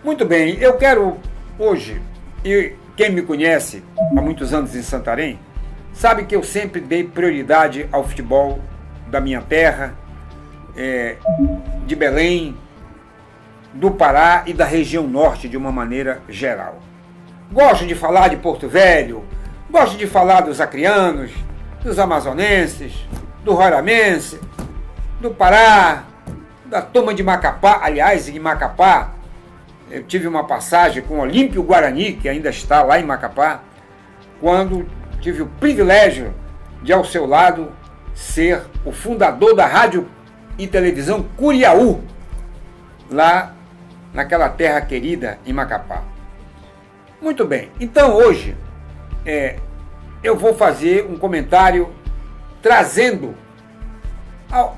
Muito bem, eu quero hoje, e quem me conhece há muitos anos em Santarém, sabe que eu sempre dei prioridade ao futebol da minha terra, de Belém, do Pará e da região norte de uma maneira geral. Gosto de falar de Porto Velho, gosto de falar dos acrianos, dos amazonenses, do roramense, do Pará, da turma de Macapá. Aliás, em Macapá, eu tive uma passagem com o Olímpio Guarani, que ainda está lá em Macapá, quando tive o privilégio de, ao seu lado, ser o fundador da rádio e televisão Curiaú, lá naquela terra querida em Macapá. Muito bem, então hoje eu vou fazer um comentário trazendo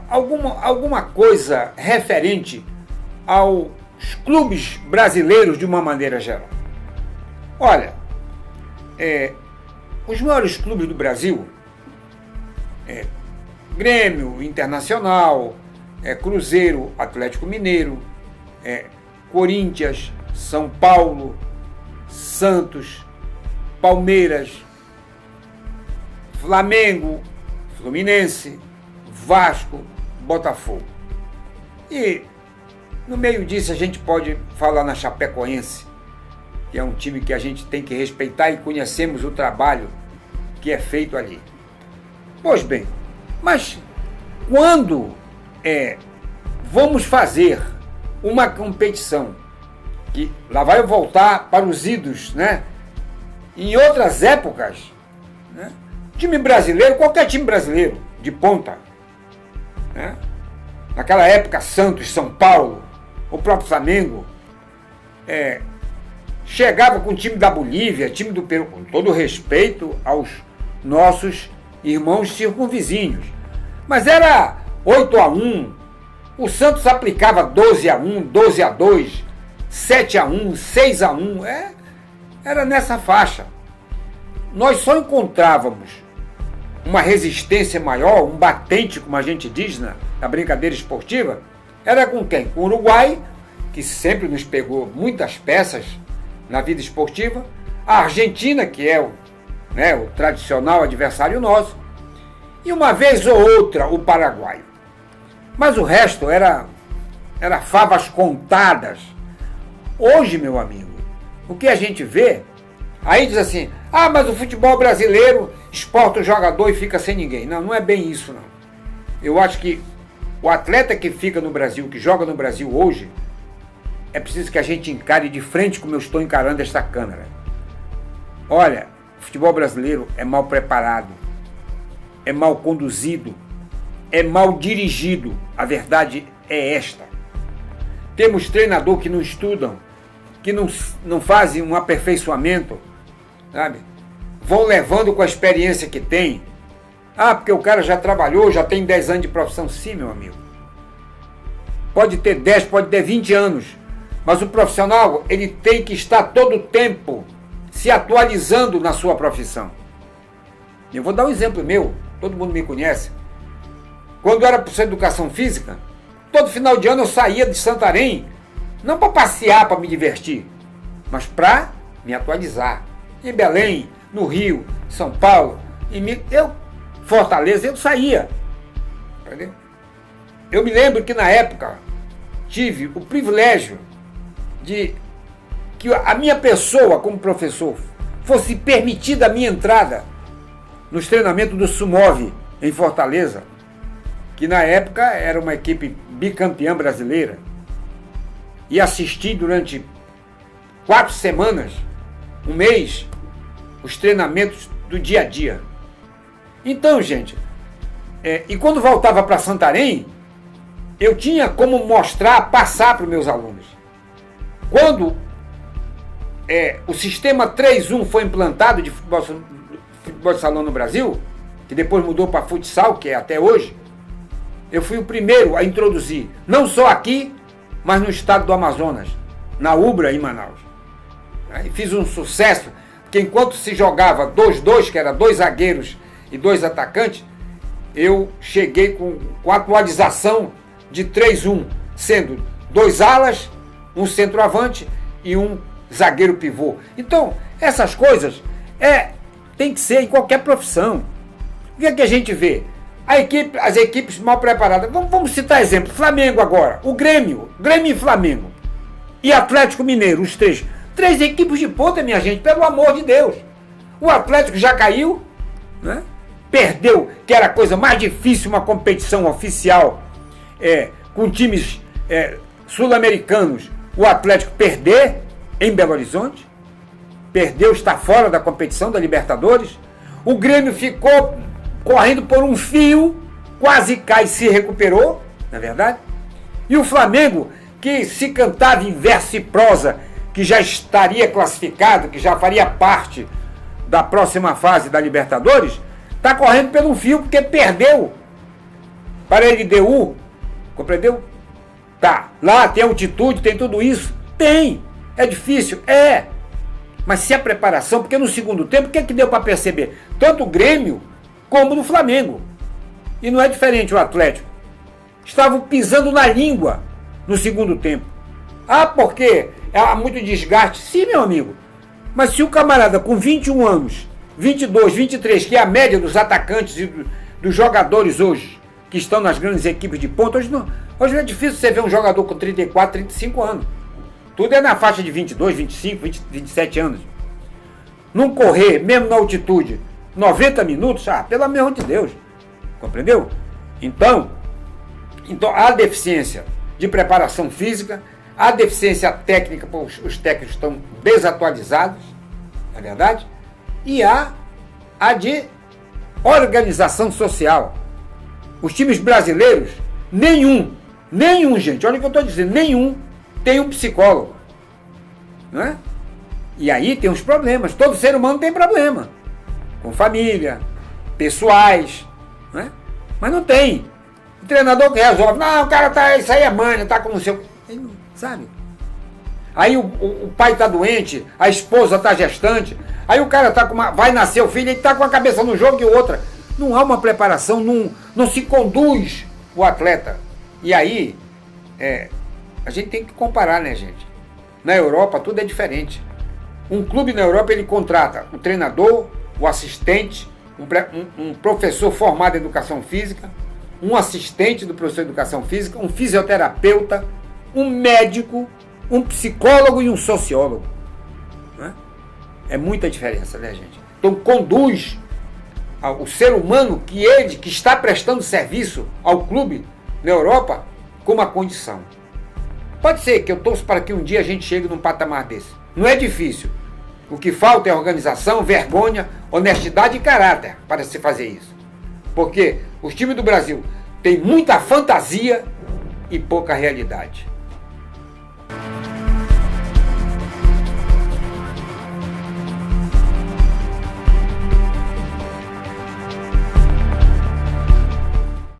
alguma coisa referente aos clubes brasileiros de uma maneira geral. Olha, os maiores clubes do Brasil, Grêmio, Internacional, Cruzeiro, Atlético Mineiro, Corinthians, São Paulo, Santos, Palmeiras, Flamengo, Fluminense, Vasco, Botafogo. E no meio disso a gente pode falar na Chapecoense, que é um time que a gente tem que respeitar e conhecemos o trabalho que é feito ali. Pois bem, mas quando vamos fazer uma competição, que lá vai voltar para os idos, né? Em outras épocas, né? Time brasileiro, qualquer time brasileiro de ponta, né? Naquela época, Santos, São Paulo, o próprio Flamengo, chegava com o time da Bolívia, time do Peru, com todo respeito aos nossos irmãos circunvizinhos. Mas era 8-1, o Santos aplicava 12-1, 12-2, 7-1, 6-1, era nessa faixa. Nós só encontrávamos uma resistência maior, um batente, como a gente diz na brincadeira esportiva, era com quem? Com o Uruguai, que sempre nos pegou muitas peças na vida esportiva, a Argentina, que é o tradicional adversário nosso, e uma vez ou outra o Paraguai. Mas o resto era favas contadas. Hoje, meu amigo, o que a gente vê, aí diz assim, mas o futebol brasileiro exporta o jogador e fica sem ninguém. Não, não é bem isso, não. Eu acho que o atleta que fica no Brasil, que joga no Brasil hoje, é preciso que a gente encare de frente como eu estou encarando esta câmera. Olha, o futebol brasileiro é mal preparado, é mal conduzido, é mal dirigido. A verdade é esta. Temos treinador que não estudam, que não fazem um aperfeiçoamento, sabe? Vão levando com a experiência que tem. Porque o cara já trabalhou, já tem 10 anos de profissão. Sim, meu amigo. Pode ter 10, pode ter 20 anos. Mas o profissional, ele tem que estar todo o tempo se atualizando na sua profissão. Eu vou dar um exemplo meu, todo mundo me conhece. Quando era para educação física, todo final de ano eu saía de Santarém, não para passear, para me divertir, mas para me atualizar. Em Belém, no Rio, São Paulo, Fortaleza, eu saía. Entendeu? Eu me lembro que na época tive o privilégio de que a minha pessoa como professor fosse permitida a minha entrada nos treinamentos do Sumov em Fortaleza, que na época era uma equipe bicampeã brasileira, e assisti durante 4 semanas, um mês, os treinamentos do dia a dia. Então, gente, e quando voltava para Santarém, eu tinha como mostrar, passar para os meus alunos. Quando o sistema 3-1 foi implantado de futebol de salão no Brasil, que depois mudou para futsal, que é até hoje, eu fui o primeiro a introduzir, não só aqui, mas no estado do Amazonas, na Ubra, em Manaus. E fiz um sucesso, porque enquanto se jogava 2-2, que era 2 zagueiros e 2 atacantes, eu cheguei com a atualização de 3-1, sendo 2 alas, um centroavante e um zagueiro pivô. Então, essas coisas tem que ser em qualquer profissão. O que é que a gente vê? As equipes mal preparadas. Vamos citar exemplo. Flamengo agora. O Grêmio e Flamengo. E Atlético Mineiro, os três. Três equipes de ponta, minha gente, pelo amor de Deus. O Atlético já caiu, né? Perdeu, que era a coisa mais difícil, uma competição oficial com times sul-americanos. O Atlético perder em Belo Horizonte. Perdeu, está fora da competição da Libertadores. O Grêmio ficou correndo por um fio, quase cai, se recuperou, não é verdade? E o Flamengo, que se cantava em verso e prosa, que já estaria classificado, que já faria parte da próxima fase da Libertadores, está correndo pelo fio porque perdeu para a LDU, compreendeu? Tá, lá tem altitude, tem tudo isso? Tem, é difícil? Mas se a preparação, porque no segundo tempo, o que é que deu para perceber? Tanto o Grêmio como do Flamengo. E não é diferente o Atlético. Estavam pisando na língua no segundo tempo. Porque há muito desgaste. Sim, meu amigo. Mas se o camarada com 21 anos, 22, 23, que é a média dos atacantes e dos jogadores hoje, que estão nas grandes equipes de ponta, hoje é difícil você ver um jogador com 34, 35 anos. Tudo é na faixa de 22, 25, 27 anos. Não correr, mesmo na altitude, 90 minutos, pelo amor de Deus. Compreendeu? Então há deficiência de preparação física, há deficiência técnica, os técnicos estão desatualizados, não é verdade? E há a de organização social. Os times brasileiros, nenhum, gente, olha o que eu estou dizendo, nenhum tem um psicólogo, não é? E aí tem os problemas, todo ser humano tem problema, com família, pessoais, não é? Mas não tem. O treinador que resolve, não, o cara isso aí é manha, tá com não sei o que, sabe? Aí o pai tá doente, a esposa tá gestante, aí o cara vai nascer o filho, ele tá com a cabeça no jogo e outra. Não há uma preparação, não se conduz o atleta. E aí, a gente tem que comparar, né, gente? Na Europa tudo é diferente. Um clube na Europa, ele contrata o treinador, o assistente, um professor formado em educação física, um assistente do professor de educação física, um fisioterapeuta, um médico, um psicólogo e um sociólogo. Né? É muita diferença, né, gente? Então conduz o ser humano que está prestando serviço ao clube na Europa com uma condição. Pode ser que eu torço para que um dia a gente chegue num patamar desse. Não é difícil. O que falta é organização, vergonha, honestidade e caráter para se fazer isso. Porque os times do Brasil têm muita fantasia e pouca realidade.